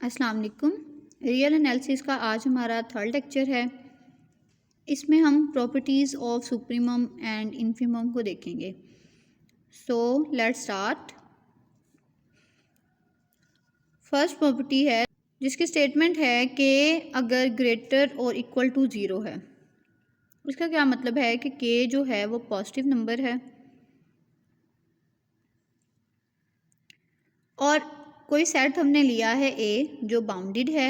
अस्सलाम वालेकुम। Real analysis का आज हमारा थर्ड लेक्चर है। इसमें हम properties of supremum and infimum को देखेंगे। So let's start. First property है जिसकी स्टेटमेंट है कि अगर ग्रेटर और इक्वल टू ज़ीरो है। इसका क्या मतलब है कि के जो है वो पॉजिटिव नंबर है और कोई सेट हमने लिया है ए जो बाउंडेड है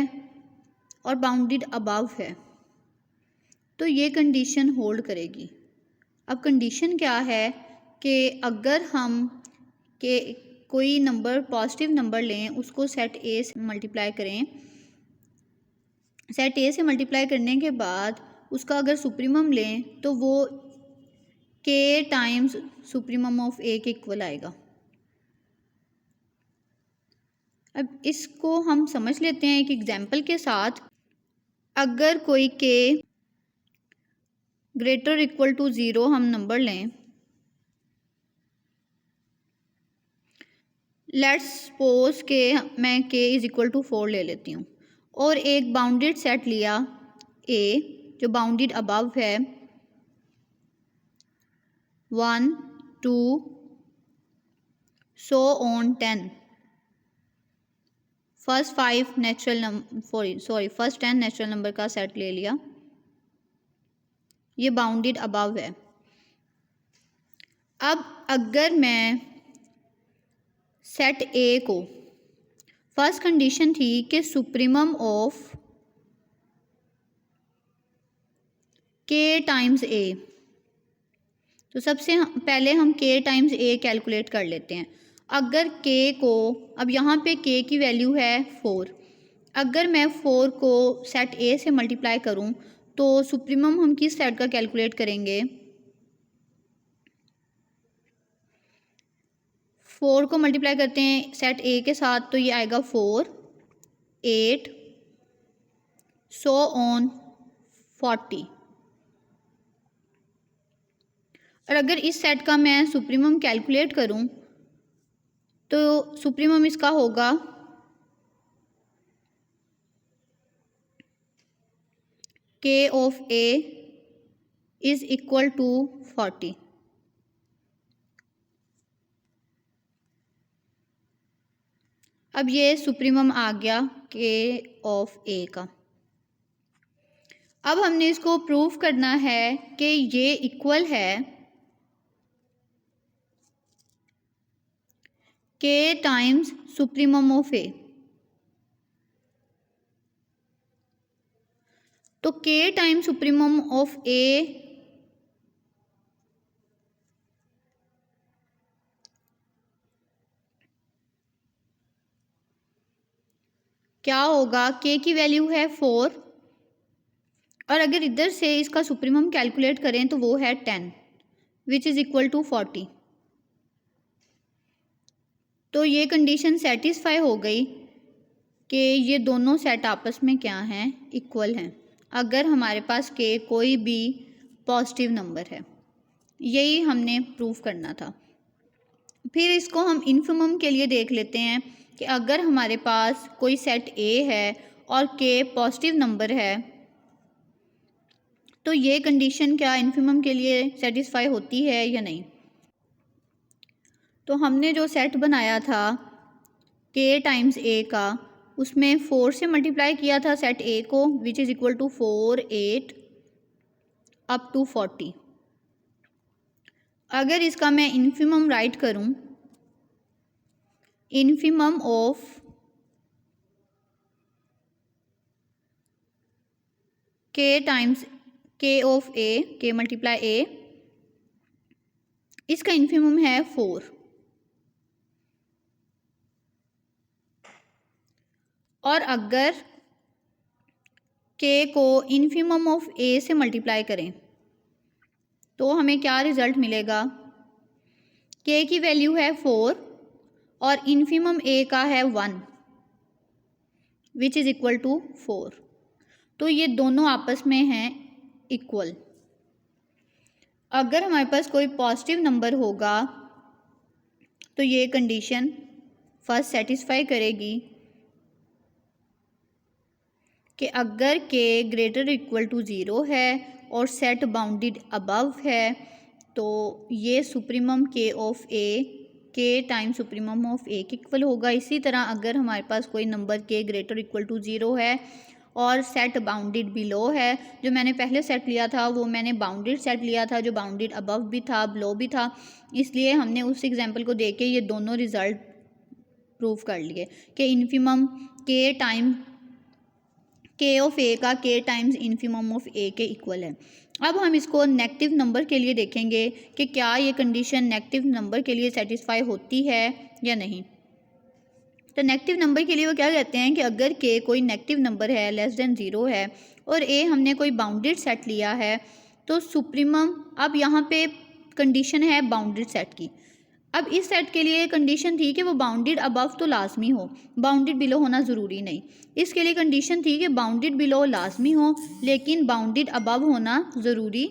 और बाउंडेड अबव है, तो ये कंडीशन होल्ड करेगी। अब कंडीशन क्या है कि अगर हम के कोई नंबर पॉजिटिव नंबर लें, उसको सेट ए से मल्टीप्लाई करें, सेट ए से मल्टीप्लाई करने के बाद उसका अगर सुप्रीमम लें तो वो के टाइम्स सुप्रीमम ऑफ ए के इक्वल आएगा। अब इसको हम समझ लेते हैं एक एग्जांपल के साथ। अगर कोई के ग्रेटर इक्वल टू ज़ीरो हम नंबर लें, लेट्स सपोज के मैं के इज़ इक्वल टू 4 ले लेती हूँ और एक बाउंडेड सेट लिया ए जो बाउंडेड अबव है 1 2 so on 10। First 10 natural number का सेट ले लिया, ये बाउंडेड अबव है। अब अगर मैं सेट ए को, फर्स्ट कंडीशन थी कि सुप्रीमम ऑफ के टाइम्स ए, तो सबसे पहले हम के टाइम्स ए कैलकुलेट कर लेते हैं। अगर के को, अब यहाँ पे के की वैल्यू है 4, अगर मैं 4 को सेट ए से मल्टीप्लाई करूँ तो सुप्रीमम हम किस सेट का कैलकुलेट करेंगे? 4 को मल्टीप्लाई करते हैं सेट ए के साथ तो ये आएगा 4 8 सो ऑन 40। और अगर इस सेट का मैं सुप्रीमम कैलकुलेट करूं तो सुप्रीमम इसका होगा k of A is equal to 40। अब ये सुप्रीमम आ गया के ऑफ ए का। अब हमने इसको प्रूव करना है कि ये इक्वल है के टाइम्स सुप्रीमम ऑफ ए। तो के टाइम्स सुप्रीमम ऑफ ए क्या होगा? के की वैल्यू है 4 और अगर इधर से इसका सुप्रीमम कैलकुलेट करें तो वो है 10 विच इज़ इक्वल टू 40। तो ये कंडीशन सेटिस्फाई हो गई कि ये दोनों सेट आपस में क्या हैं? इक्वल हैं, अगर हमारे पास के कोई भी पॉजिटिव नंबर है। यही हमने प्रूव करना था। फिर इसको हम इन्फिमम के लिए देख लेते हैं कि अगर हमारे पास कोई सेट ए है और के पॉजिटिव नंबर है तो ये कंडीशन क्या इन्फिमम के लिए सेटिस्फाई होती है या नहीं? तो हमने जो सेट बनाया था के टाइम्स ए का, उसमें 4 से मल्टीप्लाई किया था सेट ए को which is equal to 4 8 up to 40। अगर इसका मैं इन्फिमम राइट करूं, infimum of k times k of A, k multiply ए, इसका इन्फिमम है 4 और अगर के को इन्फिमम ऑफ ए से मल्टीप्लाई करें तो हमें क्या रिज़ल्ट मिलेगा? के की वैल्यू है 4 और इन्फिमम ए का है 1 विच इज़ इक्वल टू 4। तो ये दोनों आपस में हैं इक्वल। अगर हमारे पास कोई पॉजिटिव नंबर होगा तो ये कंडीशन फर्स्ट सेटिस्फाई करेगी कि अगर के ग्रेटर इक्वल टू ज़ीरो है और सेट बाउंडेड अबव है तो ये सुप्रीमम के ऑफ ए के टाइम सुप्रीमम ऑफ ए के इक्वल होगा। इसी तरह अगर हमारे पास कोई नंबर के ग्रेटर इक्वल टू ज़ीरो है और सेट बाउंडेड बिलो है, जो मैंने पहले सेट लिया था वो मैंने बाउंडेड सेट लिया था, जो बाउंडेड अबव भी था बिलो भी था, इसलिए हमने उस एग्जांपल को देख के ये दोनों रिज़ल्ट प्रूव कर लिए कि इन्फिमम के टाइम के ऑफ ए का के टाइम्स इन्फिमम ऑफ ए के इक्वल है। अब हम इसको नेगेटिव नंबर के लिए देखेंगे कि क्या ये कंडीशन नेगेटिव नंबर के लिए सेटिस्फाई होती है या नहीं। तो नेगेटिव नंबर के लिए वो क्या कहते हैं कि अगर के कोई नेगेटिव नंबर है लेस देन ज़ीरो है और ए हमने कोई बाउंडेड सेट लिया है तो सुप्रीमम, अब यहाँ पे कंडीशन है बाउंडेड सेट की। अब इस सेट के लिए कंडीशन थी कि वो बाउंडेड अबव तो लाजमी हो, बाउंडेड बिलो होना ज़रूरी नहीं। इसके लिए कंडीशन थी कि बाउंडेड बिलो लाजमी हो लेकिन बाउंडेड अबव होना ज़रूरी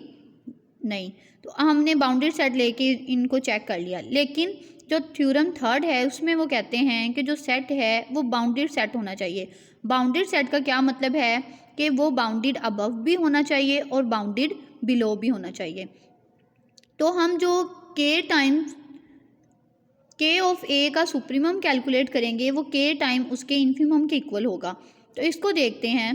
नहीं। तो हमने बाउंडेड सेट लेके इनको चेक कर लिया, लेकिन जो थ्योरम थर्ड है उसमें वो कहते हैं कि जो सेट है वो बाउंडेड सेट होना चाहिए। बाउंडेड सेट का क्या मतलब है कि वो बाउंडेड अबव भी होना चाहिए और बाउंडेड बिलो भी होना चाहिए। तो हम जो के टाइम्स के ऑफ ए का सुप्रीमम कैलकुलेट करेंगे वो के टाइम उसके इन्फिमम के इक्वल होगा। तो इसको देखते हैं,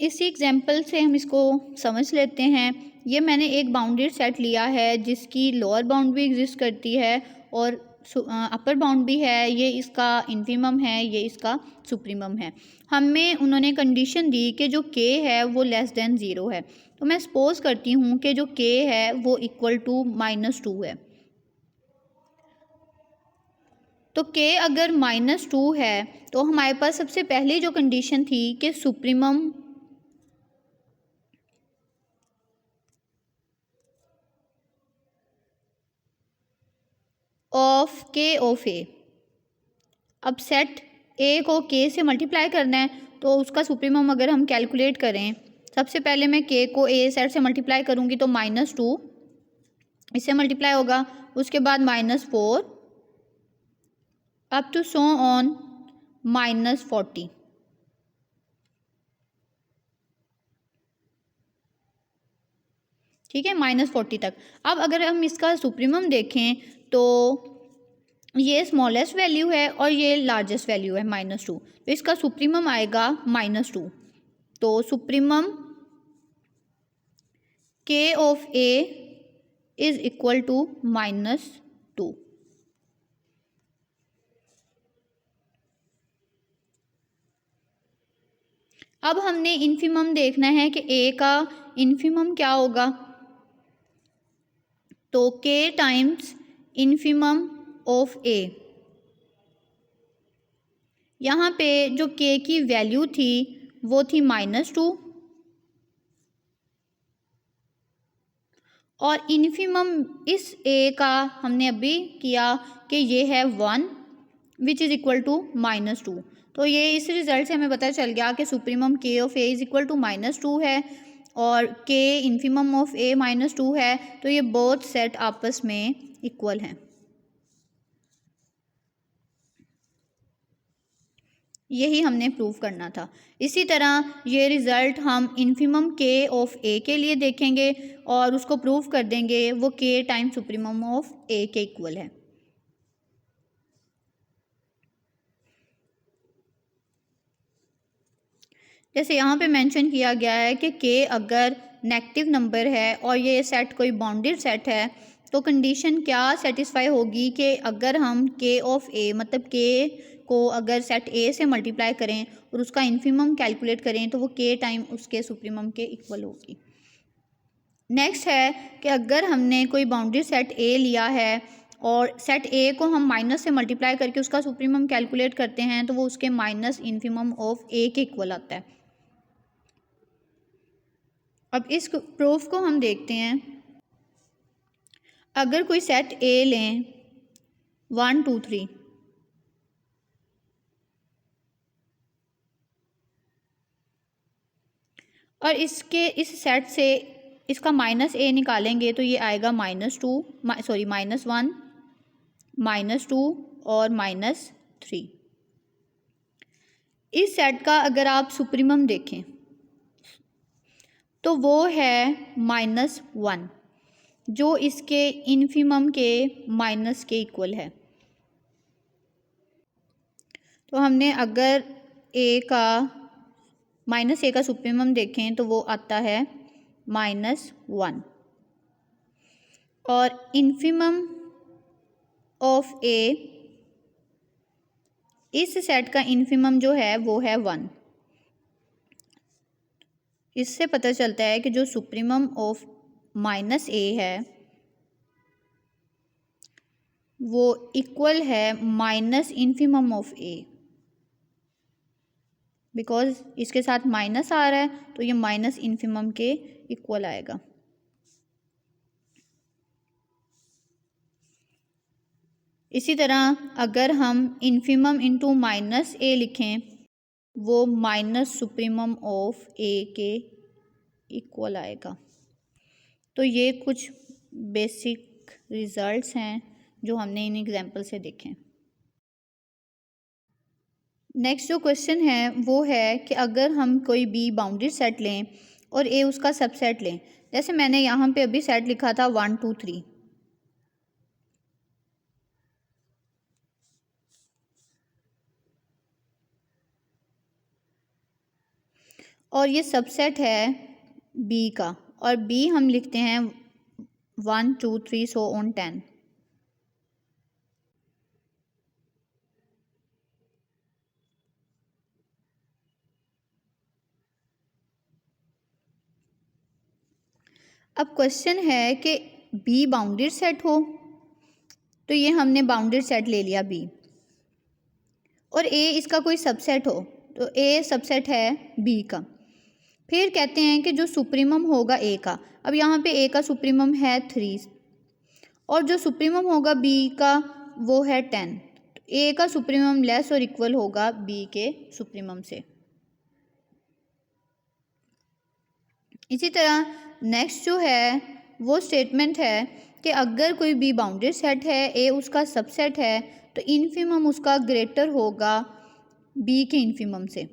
इसी एग्जांपल से हम इसको समझ लेते हैं। ये मैंने एक बाउंडेड सेट लिया है जिसकी लोअर बाउंड भी एग्जिस्ट करती है और अपर बाउंड भी है। ये इसका इन्फिमम है, ये इसका सुप्रीमम है। हमें उन्होंने कंडीशन दी कि जो के है वो लेस देन ज़ीरो है। तो मैं सपोज करती हूँ कि जो के है वो इक्वल टू -2 है। तो के अगर -2 है तो हमारे पास सबसे पहले जो कंडीशन थी कि सुप्रीमम ऑफ के ऑफ ए, अब सेट ए को के से मल्टीप्लाई करना है तो उसका सुप्रीमम अगर हम कैलकुलेट करें, सबसे पहले मैं के को ए सेट से मल्टीप्लाई करूँगी तो -2 इससे मल्टीप्लाई होगा, उसके बाद -4 अप टू सो ऑन -40। ठीक है, -40 तक। अब अगर हम इसका सुप्रीमम देखें तो ये स्मॉलेस्ट वैल्यू है और ये लार्जेस्ट वैल्यू है -2, तो इसका सुप्रीमम आएगा -2। तो supremum k of A is equal to -2। अब हमने इन्फिमम देखना है कि ए का इन्फिमम क्या होगा। तो के टाइम्स इन्फिमम ऑफ ए, यहाँ पे जो के की वैल्यू थी वो थी -2 और इन्फिमम इस ए का हमने अभी किया कि ये है 1 विच इज़ इक्वल टू -2। तो ये इस रिज़ल्ट से हमें पता चल गया कि supremum k of A is equal to -2 है और के इन्फिमम ऑफ ए -2 है। तो ये बोथ सेट आपस में इक्वल हैं। यही हमने प्रूव करना था। इसी तरह ये रिज़ल्ट हम इन्फिमम के ऑफ ए के लिए देखेंगे और उसको प्रूव कर देंगे वो के टाइम सुप्रीमम ऑफ ए के इक्वल है। जैसे यहाँ पे मेंशन किया गया है कि के अगर नेगेटिव नंबर है और ये सेट कोई बाउंडेड सेट है तो कंडीशन क्या सेटिस्फाई होगी कि अगर हम के ऑफ ए मतलब के को अगर सेट ए से मल्टीप्लाई करें और उसका इन्फिमम कैलकुलेट करें तो वो के टाइम उसके सुप्रीमम के इक्वल होगी। नेक्स्ट है कि अगर हमने कोई बाउंडेड सेट ए लिया है और सेट ए को हम माइनस से मल्टीप्लाई करके उसका सुप्रीमम कैलकुलेट करते हैं तो वो उसके माइनस इन्फिमम ऑफ ए के इक्वल आता है। अब इस प्रूफ को हम देखते हैं। अगर कोई सेट ए लें 1 2 3 और इसके इस सेट से इसका -a निकालेंगे तो ये आएगा -1 -2 और -3। इस सेट का अगर आप सुप्रीमम देखें तो वो है -1, जो इसके इन्फीमम के माइनस के इक्वल है। तो हमने अगर -a का सुप्रीमम देखें तो वो आता है -1 और इन्फीमम ऑफ a, इस सेट का इन्फीमम जो है वो है 1। इससे पता चलता है कि जो सुप्रीमम ऑफ -a है वो इक्वल है minus infimum of a, because इसके साथ माइनस आ रहा है तो ये माइनस इन्फीमम के इक्वल आएगा। इसी तरह अगर हम इन्फीमम इंटू -a लिखें वो माइनस सुप्रीमम ऑफ a के इक्वल आएगा। तो ये कुछ बेसिक रिजल्ट्स हैं जो हमने इन एग्जाम्पल से देखे। नेक्स्ट जो क्वेश्चन है वो है कि अगर हम कोई बी बाउंडेड सेट लें और ए उसका सबसेट लें, जैसे मैंने यहाँ पे अभी सेट लिखा था 1 2 3, और ये सबसेट है बी का, और बी हम लिखते हैं 1 2 3 so on 10। अब क्वेश्चन है कि बी बाउंडेड सेट हो, तो ये हमने बाउंडेड सेट ले लिया बी, और ए इसका कोई सबसेट हो तो ए सबसेट है बी का। फिर कहते हैं कि जो सुप्रीमम होगा ए का, अब यहाँ पे ए का सुप्रीमम है 3 और जो सुप्रीमम होगा बी का वो है 10, तो ए का सुप्रीमम लेस और इक्वल होगा बी के सुप्रीमम से। इसी तरह नेक्स्ट जो है वो स्टेटमेंट है कि अगर कोई बी बाउंडेड सेट है, ए उसका सबसेट है, तो इन्फीमम उसका ग्रेटर होगा बी के इन्फीमम से।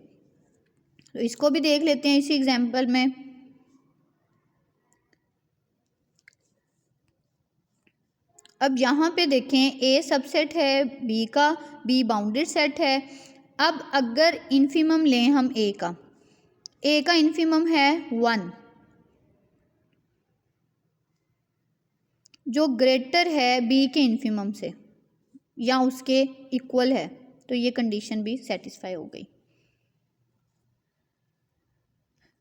तो इसको भी देख लेते हैं इसी एग्जाम्पल में। अब यहाँ पे देखें ए सबसेट है बी का, बी बाउंडेड सेट है। अब अगर इन्फीमम लें हम ए का, ए का इन्फीमम है 1 जो ग्रेटर है बी के इन्फीमम से या उसके इक्वल है, तो ये कंडीशन भी सेटिस्फाई हो गई।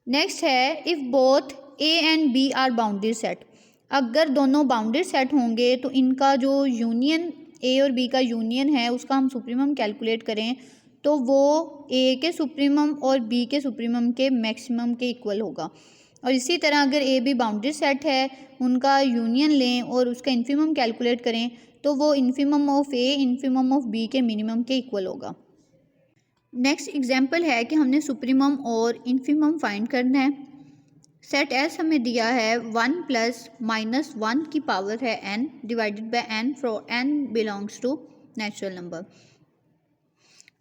नेक्स्ट है if both A and B are bounded set, अगर दोनों बाउंडेड सेट होंगे तो इनका जो यूनियन ए और बी का यूनियन है उसका हम सुप्रीमम कैलकुलेट करें तो वो ए के सुप्रीमम और बी के सुप्रीमम के मैक्सिमम के इक्वल होगा। और इसी तरह अगर ए बी बाउंडेड सेट है उनका यूनियन लें और उसका इन्फीमम कैलकुलेट करें तो वो infimum of A infimum of B के मिनिमम के इक्वल होगा। नेक्स्ट एग्जाम्पल है कि हमने सुप्रीमम और इन्फीमम फाइंड करना है। सेट एस हमें दिया है 1 + -1 की पावर है n divided by n for n belongs to natural number.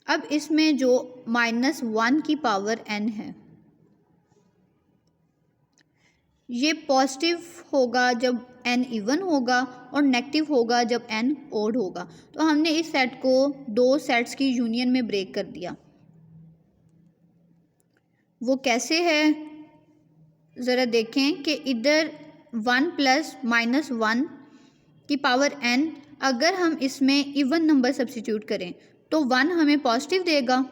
अब इसमें जो -1 की पावर n है ये पॉजिटिव होगा जब n इवन होगा और नेगेटिव होगा जब n ओड होगा। तो हमने इस सेट को 2 सेट्स की यूनियन में ब्रेक कर दिया। वो कैसे है ज़रा देखें कि इधर 1 + -1 की पावर n, अगर हम इसमें इवन नंबर सब्स्टिट्यूट करें तो 1 हमें पॉजिटिव देगा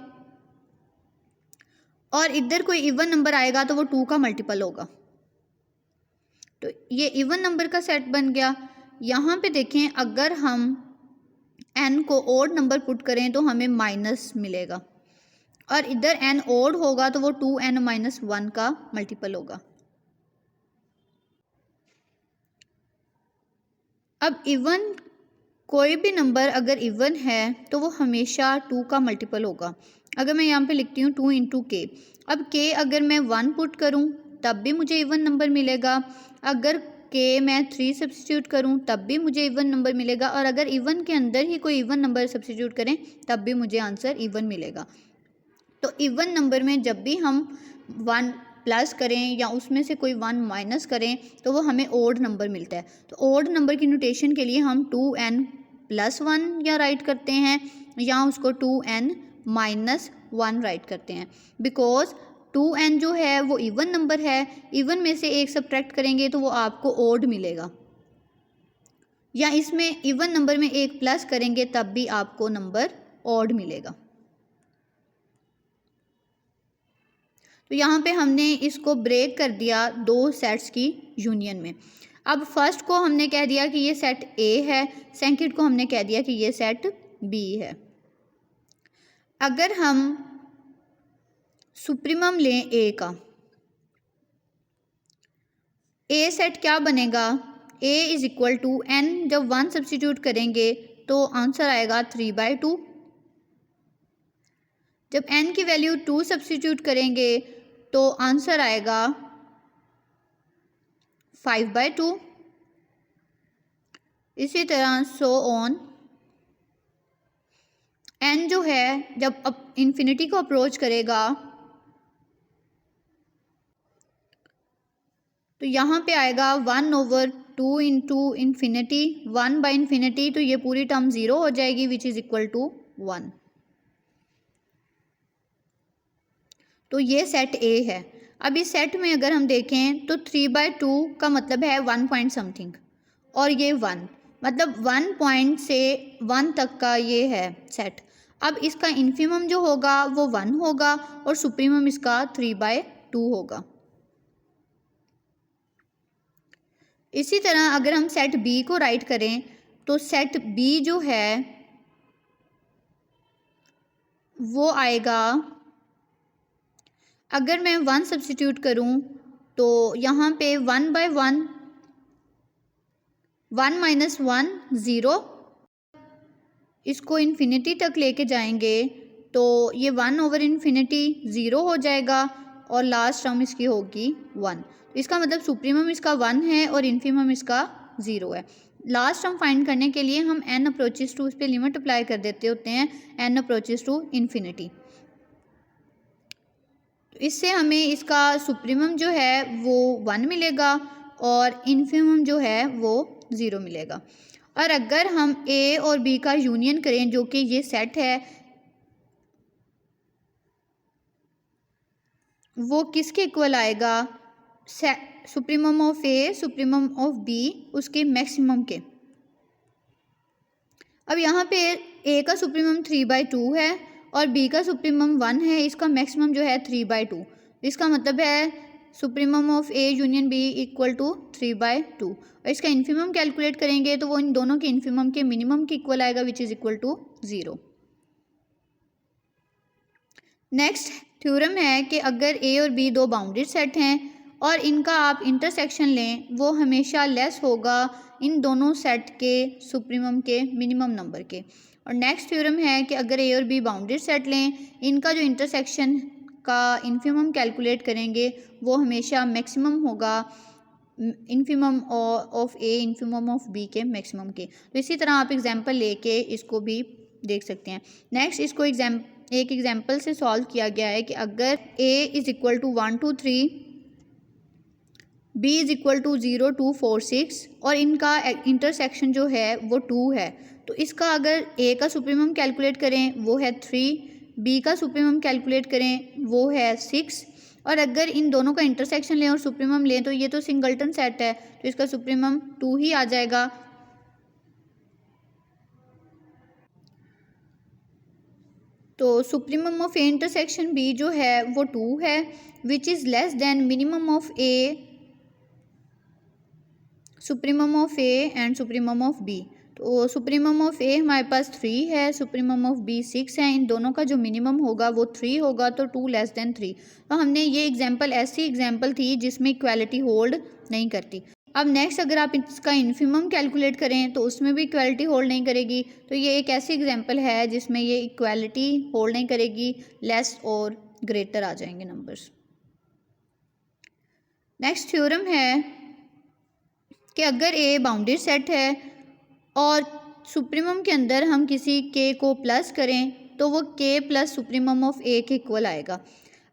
और इधर कोई इवन नंबर आएगा तो वो 2 का मल्टीपल होगा। तो ये इवन नंबर का सेट बन गया। यहाँ पे देखें अगर हम n को ओड नंबर पुट करें तो हमें माइनस मिलेगा और इधर n ओड होगा तो वो 2n - 1 का मल्टीपल होगा। अब इवन कोई भी नंबर अगर इवन है तो वो हमेशा 2 का मल्टीपल होगा। अगर मैं यहाँ पे लिखती हूँ 2 × k, अब k अगर मैं 1 पुट करूँ तब भी मुझे इवन नंबर मिलेगा, अगर k मैं 3 सब्स्टिट्यूट करूँ तब भी मुझे इवन नंबर मिलेगा, और अगर इवन के अंदर ही कोई इवन नंबर सब्स्टिट्यूट करें तब भी मुझे आंसर इवन मिलेगा। तो इवन नंबर में जब भी हम 1 प्लस करें या उसमें से कोई 1 माइनस करें तो वो हमें ओड नंबर मिलता है। तो ओड नंबर की नोटेशन के लिए हम 2n+1 या राइट करते हैं या उसको 2n-1 राइट करते हैं, बिकॉज 2n जो है वो इवन नंबर है, इवन में से एक सब्ट्रैक्ट करेंगे तो वो आपको ओड मिलेगा, या इसमें इवन नंबर में एक प्लस करेंगे तब भी आपको नंबर ऑड मिलेगा। तो यहाँ पे हमने इसको ब्रेक कर दिया दो सेट्स की यूनियन में। अब फर्स्ट को हमने कह दिया कि ये सेट ए है, सेकंड को हमने कह दिया कि ये सेट बी है। अगर हम सुप्रीमम लें ए का, ए सेट क्या बनेगा, a is equal to n, जब 1 सब्सिट्यूट करेंगे तो आंसर आएगा 3/2। जब n की वैल्यू 2 सब्सिट्यूट करेंगे तो आंसर आएगा 5/2। इसी तरह सो ऑन, n जो है जब अब इन्फिनिटी को अप्रोच करेगा तो यहाँ पे आएगा 1/2 इंटू इन्फिनिटी 1/∞, तो ये पूरी टर्म 0 हो जाएगी विच इज़ इक्वल टू 1। तो ये सेट ए है। अब इस सेट में अगर हम देखें तो 3/2 का मतलब है 1 पॉइंट समथिंग, और ये 1, मतलब 1 पॉइंट से 1 तक का ये है सेट। अब इसका इन्फिमम जो होगा वो 1 होगा और सुप्रीमम इसका 3/2 होगा। इसी तरह अगर हम सेट बी को राइट करें तो सेट बी जो है वो आएगा, अगर मैं 1 सब्सिट्यूट करूं तो यहाँ पे 1/1, 1 - 1 0, इसको इन्फिनिटी तक लेके जाएंगे तो ये 1/∞ 0 हो जाएगा और लास्ट टर्म इसकी होगी 1। इसका मतलब सुप्रीमम इसका 1 है और इन्फीमम इसका 0 है। लास्ट टर्म फाइंड करने के लिए हम n अप्रोचेस टू, इस पर लिमिट अप्लाई कर देते होते हैं n अप्रोचेस टू इन्फिनिटी। तो इससे हमें इसका सुप्रीमम जो है वो 1 मिलेगा और इन्फीमम जो है वो 0 मिलेगा। और अगर हम a और b का यूनियन करें जो कि ये सेट है, वो किसके इक्वल आएगा, supremum of A, supremum of B, उसके मैक्सिमम के। अब यहाँ पे ए का सुप्रीमम 3/2 है और बी का सुप्रीमम 1 है, इसका मैक्सिमम जो है 3/2। इसका मतलब है supremum of A union B equal to 3/2। और इसका इन्फीमम कैलकुलेट करेंगे तो वो इन दोनों के इन्फीमम के मिनिमम के इक्वल आएगा which is equal to 0। Next theorem है कि अगर ए और बी दो बाउंडेड सेट हैं और इनका आप इंटरसेक्शन लें, वो हमेशा लेस होगा इन दोनों सेट के सुप्रीमम के मिनिमम नंबर के। और नेक्स्ट थ्योरम है कि अगर ए और बी बाउंडेड सेट लें, इनका जो इंटरसेक्शन का इन्फीमम कैलकुलेट करेंगे वो हमेशा मैक्सिमम होगा infimum of A infimum of B के मैक्सिमम के। तो इसी तरह आप एग्जांपल लेके इसको भी देख सकते हैं। नेक्स्ट इसको एक एग्जांपल से सॉल्व किया गया है कि अगर a is equal to 1 2 3, b is equal to 0 2 4 6 और इनका इंटरसेक्शन जो है वो 2 है, तो इसका अगर a का सुप्रीमम कैलकुलेट करें वो है 3, b का सुप्रीमम कैलकुलेट करें वो है 6, और अगर इन दोनों का इंटरसेक्शन लें और सुप्रीमम लें तो ये तो सिंगल्टन सेट है तो इसका सुप्रीमम 2 ही आ जाएगा। तो supremum of A intersection B जो है वो 2 है which is less than minimum of A, supremum of A and supremum of B. तो सुप्रीमम ऑफ ए हमारे पास 3 है, सुप्रीमम ऑफ बी 6 है, इन दोनों का जो मिनिमम होगा वो 3 होगा, तो 2 लेस देन 3। तो हमने ये एग्जांपल ऐसी एग्जांपल थी जिसमें इक्वालिटी होल्ड नहीं करती। अब नेक्स्ट अगर आप इसका इन्फीमम कैलकुलेट करें तो उसमें भी इक्वालिटी होल्ड नहीं करेगी, तो ये एक ऐसी एग्जांपल है जिसमें ये इक्वालिटी होल्ड नहीं करेगी, लेस और ग्रेटर आ जाएंगे नंबर्स। नेक्स्ट थ्योरम है कि अगर ए बाउंडेड सेट है और सुप्रीमम के अंदर हम किसी के को प्लस करें तो वो के प्लस सुप्रीमम ऑफ ए के इक्वल आएगा।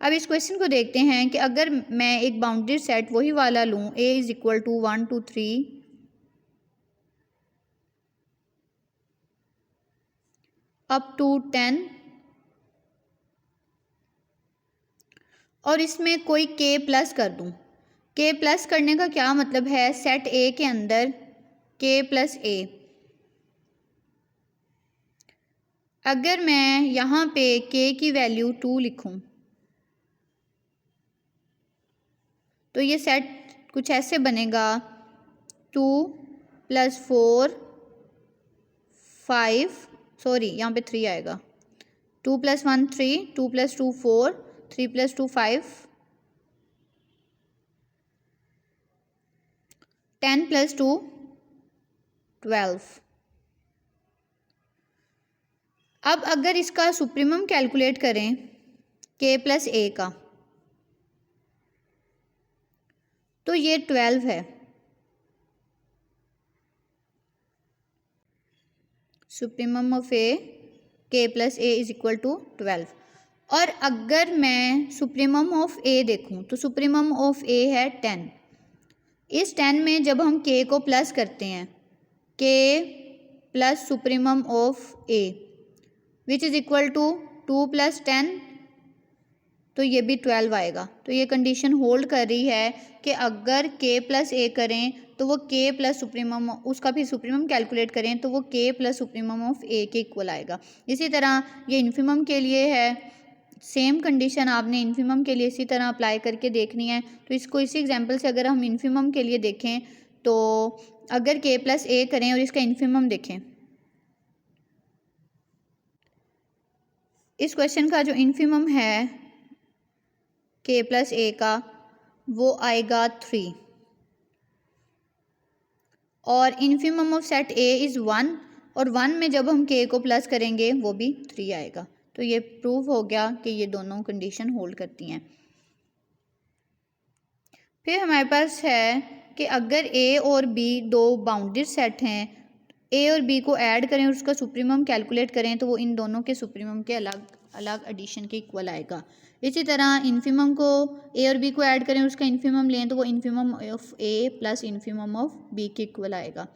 अब इस क्वेश्चन को देखते हैं कि अगर मैं एक बाउंडेड सेट वही वाला लूँ, A is equal to 1 2 3 up to 10 और इसमें कोई के प्लस कर दूँ। के प्लस करने का क्या मतलब है, सेट ए के अंदर के प्लस ए। अगर मैं यहाँ पे के की वैल्यू 2 लिखूँ तो ये सेट कुछ ऐसे बनेगा, 2 + 4 5 सॉरी यहाँ पे 3 आएगा, 2 + 1 3 2 + 2 4 3 + 2 5 10 + 2 12। अब अगर इसका सुप्रीमम कैलकुलेट करें के प्लस ए का तो ये 12 है। Supremum of A k plus A is equal to 12। और अगर मैं सुप्रीमम ऑफ ए देखूं तो सुप्रीमम ऑफ ए है 10। इस 10 में जब हम के को प्लस करते हैं, k plus supremum of A which is equal to 2 + 10, तो ये भी 12 आएगा। तो ये कंडीशन होल्ड कर रही है कि अगर के प्लस ए करें तो वो के प्लस सुप्रीमम, उसका भी सुप्रीमम कैलकुलेट करें तो वो के प्लस सुप्रीमम ऑफ ए के इक्वल आएगा। इसी तरह ये इन्फीमम के लिए है, सेम कंडीशन आपने इन्फीमम के लिए इसी तरह अप्लाई करके देखनी है। तो इसको इसी एग्जांपल से अगर हम इन्फीमम के लिए देखें तो अगर के प्लस ए करें और इसका इन्फीमम देखें, इस क्वेश्चन का जो इन्फीमम है के प्लस ए का वो आएगा 3 और infimum of set A is 1 और 1 में जब हम के को प्लस करेंगे वो भी 3 आएगा। तो ये प्रूव हो गया कि ये दोनों कंडीशन होल्ड करती हैं। फिर हमारे पास है कि अगर ए और बी दो बाउंडेड सेट हैं, ए और बी को ऐड करें और उसका सुप्रीमम कैलकुलेट करें तो वो इन दोनों के सुप्रीमम के अलग अलग एडिशन के इक्वल आएगा। इसी तरह इन्फीमम को ए और बी को ऐड करें और उसका इन्फीमम लें तो वो infimum of A plus infimum of B के इक्वल आएगा।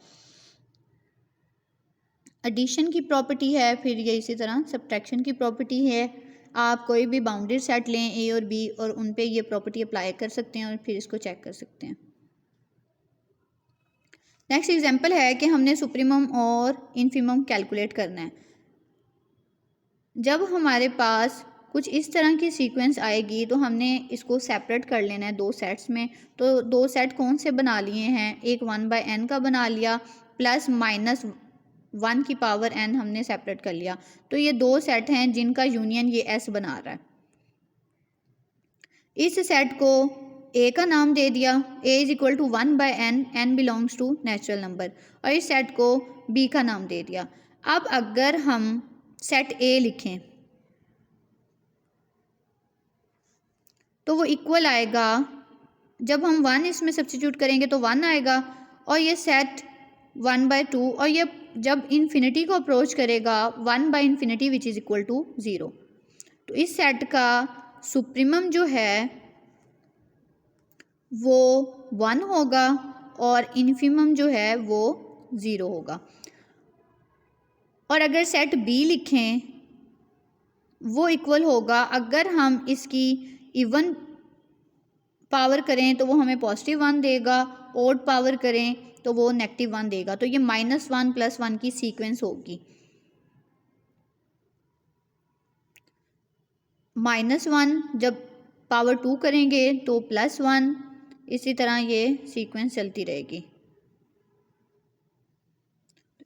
एडिशन की प्रॉपर्टी है, फिर ये इसी तरह सब्ट्रैक्शन की प्रॉपर्टी है। आप कोई भी बाउंडेड सेट लें ए और बी और उन पे ये प्रॉपर्टी अप्लाई कर सकते हैं और फिर इसको चेक कर सकते हैं। नेक्स्ट एग्जांपल है कि हमने सुप्रीमम और इन्फीमम कैलकुलेट करना है। जब हमारे पास कुछ इस तरह की सीक्वेंस आएगी तो हमने इसको सेपरेट कर लेना है दो सेट्स में। तो दो सेट कौन से बना लिए हैं, एक 1/n का बना लिया प्लस -1 की पावर n हमने सेपरेट कर लिया। तो ये दो सेट हैं जिनका यूनियन ये s बना रहा है। इस सेट को a का नाम दे दिया, a is equal to 1/n, n belongs to natural number, और इस सेट को b का नाम दे दिया। अब अगर हम सेट a लिखें तो वो इक्वल आएगा, जब हम 1 इसमें सब्स्टिट्यूट करेंगे तो 1 आएगा, और ये सेट 1/2, और ये जब इन्फिनिटी को अप्रोच करेगा 1/∞ विच इज़ इक्वल टू 0। तो इस सेट का सुप्रीमम जो है वो 1 होगा और इन्फीमम जो है वो 0 होगा। और अगर सेट बी लिखें वो इक्वल होगा, अगर हम इसकी इवन पावर करें तो वो हमें +1 देगा, ऑड पावर करें तो वो -1 देगा। तो ये -1 + 1 की सीक्वेंस होगी। -1 जब पावर 2 करेंगे तो +1, इसी तरह ये सीक्वेंस चलती रहेगी।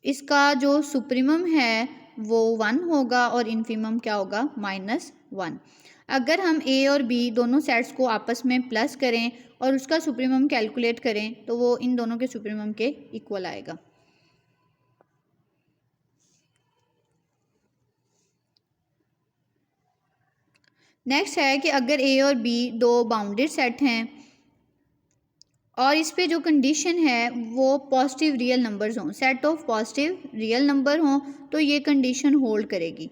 इसका जो सुप्रीमम है वो 1 होगा और इन्फीमम क्या होगा, -1। अगर हम ए और बी दोनों सेट्स को आपस में प्लस करें और उसका सुप्रीमम कैलकुलेट करें तो वो इन दोनों के सुप्रीमम के इक्वल आएगा। नेक्स्ट है कि अगर ए और बी दो बाउंडेड सेट हैं और इस पे जो कंडीशन है वो पॉजिटिव रियल नंबर्स हों, set of positive real number हों, तो ये कंडीशन होल्ड करेगी।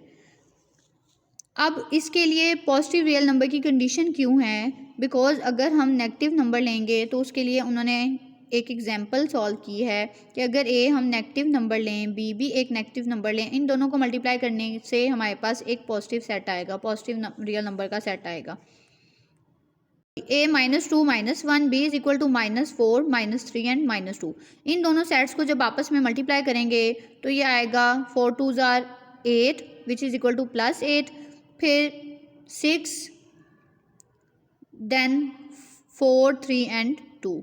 अब इसके लिए पॉजिटिव रियल नंबर की कंडीशन क्यों है? बिकॉज अगर हम नेगेटिव नंबर लेंगे तो उसके लिए उन्होंने एक एग्जांपल सॉल्व की है कि अगर ए हम नेगेटिव नंबर लें, बी भी एक नेगेटिव नंबर लें, इन दोनों को मल्टीप्लाई करने से हमारे पास एक पॉजिटिव सेट आएगा, पॉजिटिव रियल नंबर का सेट आएगा। a -2 -1 b is equal to -4 -3 and -2। इन दोनों सेट्स को जब आपस में मल्टीप्लाई करेंगे तो ये आएगा 4 2 ज़ार 8 विच इज़ इक्वल टू +8, फिर 6, देन 4 3 एंड 2।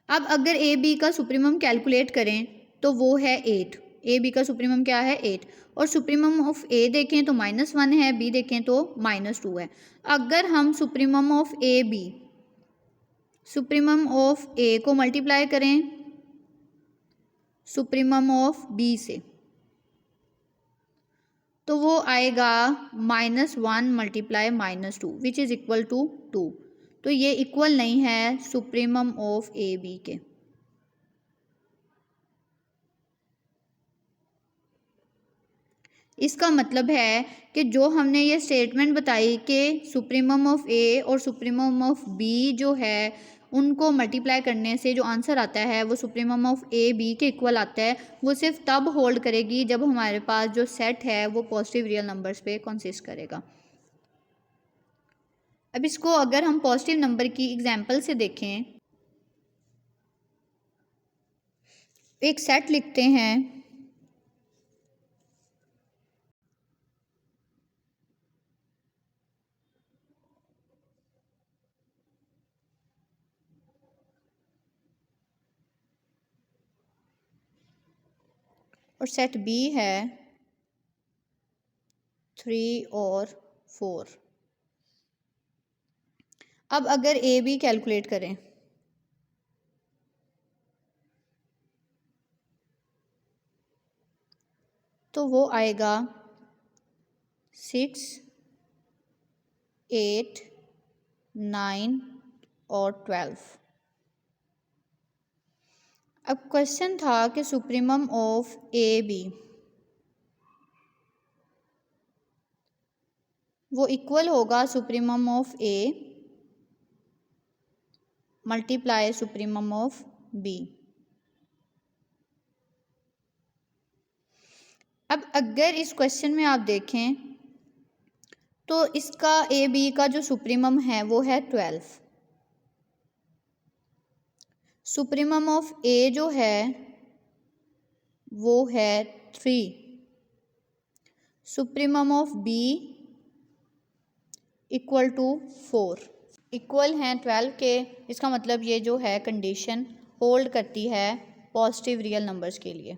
अब अगर ए बी का सुप्रीमम कैलकुलेट करें तो वो है 8। ए बी का सुप्रीमम क्या है? 8। और सुप्रीमम ऑफ ए देखें तो -1 है, बी देखें तो -2 है। अगर हम supremum of A B, supremum of A को मल्टीप्लाई करें सुप्रीमम ऑफ बी से तो वो आएगा -1 multiply -2 which is equal to 2। तो ये इक्वल नहीं है सुप्रीमम ऑफ ए बी के। इसका मतलब है कि जो हमने ये स्टेटमेंट बताई कि सुप्रीमम ऑफ ए और सुप्रीमम ऑफ बी जो है उनको मल्टीप्लाई करने से जो आंसर आता है वो सुप्रीमम ऑफ ए बी के इक्वल आता है, वो सिर्फ तब होल्ड करेगी जब हमारे पास जो सेट है वो पॉजिटिव रियल नंबर्स पे कंसिस्ट करेगा। अब इसको अगर हम पॉजिटिव नंबर की एग्जांपल से देखें, एक सेट लिखते हैं और सेट बी है 3 और 4। अब अगर ए बी कैलकुलेट करें तो वो आएगा 6 8 9 और 12। अब क्वेश्चन था कि सुप्रीमम ऑफ ए बी वो इक्वल होगा supremum of A multiply supremum of B. अब अगर इस क्वेश्चन में आप देखें तो इसका ए बी का जो सुप्रीमम है वो है 12। सुप्रीमम ऑफ ए जो है वो है 3। Supremum of B equal to 4। Equal हैं 12 के। इसका मतलब ये जो है कंडीशन होल्ड करती है पॉजिटिव रियल नंबर्स के लिए।